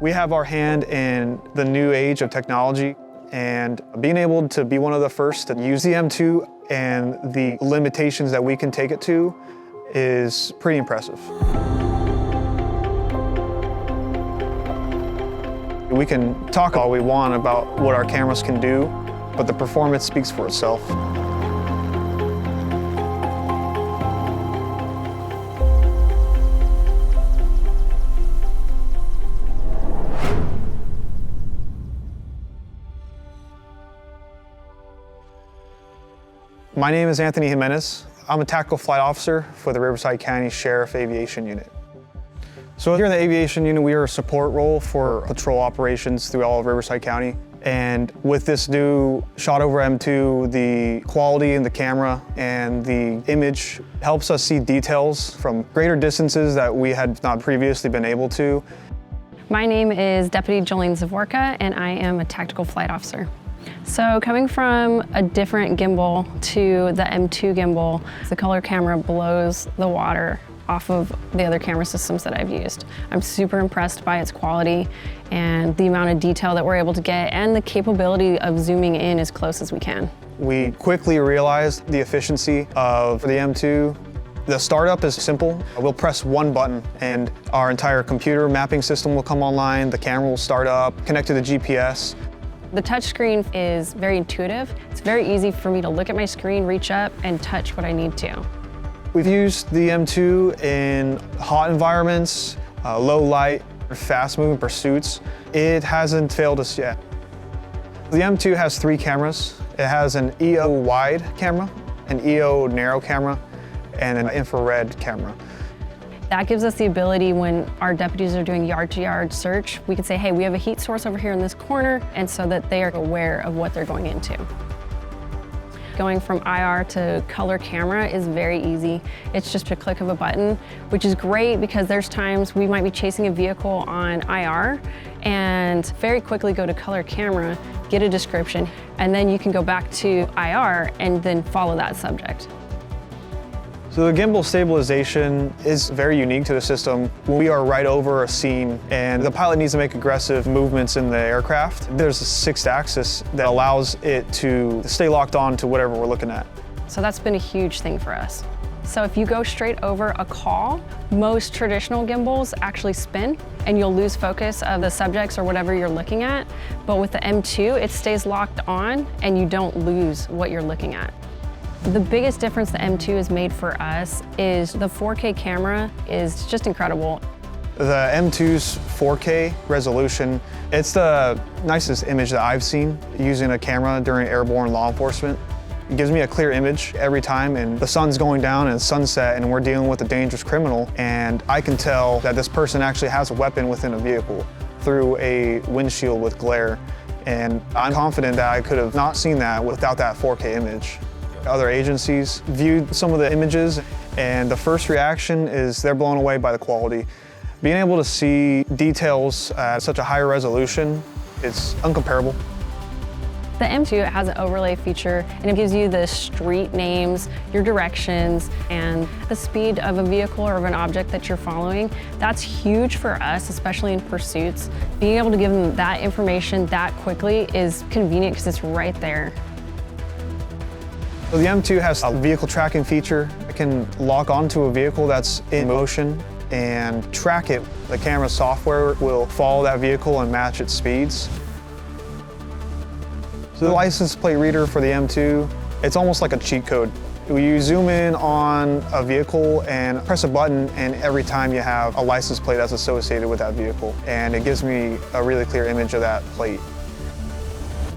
We have our hand in the new age of technology, and being able to be one of the first to use the M2 and the limitations that we can take it to is pretty impressive. We can talk all we want about what our cameras can do, but the performance speaks for itself. My name is Anthony Jimenez. I'm a tactical flight officer for the Riverside County Sheriff Aviation Unit. So here in the Aviation Unit, we are a support role for patrol operations through all of Riverside County. And with this new SHOTOVER M2, the quality in the camera and the image helps us see details from greater distances that we had not previously been able to. My name is Deputy Jolene Zavorka, and I am a tactical flight officer. So coming from a different gimbal to the M2 gimbal, the color camera blows the water off of the other camera systems that I've used. I'm super impressed by its quality and the amount of detail that we're able to get and the capability of zooming in as close as we can. We quickly realized the efficiency of the M2. The startup is simple. We'll press one button and our entire computer mapping system will come online, the camera will start up, connect to the GPS. The touch screen is very intuitive. It's very easy for me to look at my screen, reach up, and touch what I need to. We've used the M2 in hot environments, low light, fast moving pursuits. It hasn't failed us yet. The M2 has 3 cameras. It has an EO wide camera, an EO narrow camera, and an infrared camera. That gives us the ability when our deputies are doing yard-to-yard search, we can say, hey, we have a heat source over here in this corner, and so that they are aware of what they're going into. Going from IR to color camera is very easy. It's just a click of a button, which is great because there's times we might be chasing a vehicle on IR and very quickly go to color camera, get a description, and then you can go back to IR and then follow that subject. So the gimbal stabilization is very unique to the system. When we are right over a scene and the pilot needs to make aggressive movements in the aircraft, there's a 6th axis that allows it to stay locked on to whatever we're looking at. So that's been a huge thing for us. So if you go straight over a call, most traditional gimbals actually spin and you'll lose focus of the subjects or whatever you're looking at. But with the M2, it stays locked on and you don't lose what you're looking at. The biggest difference the M2 has made for us is the 4K camera is just incredible. The M2's 4K resolution, it's the nicest image that I've seen using a camera during airborne law enforcement. It gives me a clear image every time, and the sun's going down and it's sunset and we're dealing with a dangerous criminal, and I can tell that this person actually has a weapon within a vehicle through a windshield with glare. And I'm confident that I could have not seen that without that 4K image. Other agencies viewed some of the images and the first reaction is they're blown away by the quality. Being able to see details at such a higher resolution, it's uncomparable. The M2 has an overlay feature and it gives you the street names, your directions, and the speed of a vehicle or of an object that you're following. That's huge for us, especially in pursuits. Being able to give them that information that quickly is convenient because it's right there. So the M2 has a vehicle tracking feature. It can lock onto a vehicle that's in motion and track it. The camera software will follow that vehicle and match its speeds. So the license plate reader for the M2, it's almost like a cheat code. You zoom in on a vehicle and press a button, and every time you have a license plate that's associated with that vehicle. And it gives me a really clear image of that plate.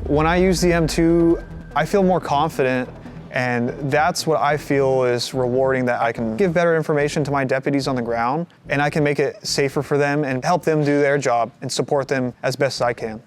When I use the M2, I feel more confident. And that's what I feel is rewarding, that I can give better information to my deputies on the ground and I can make it safer for them and help them do their job and support them as best as I can.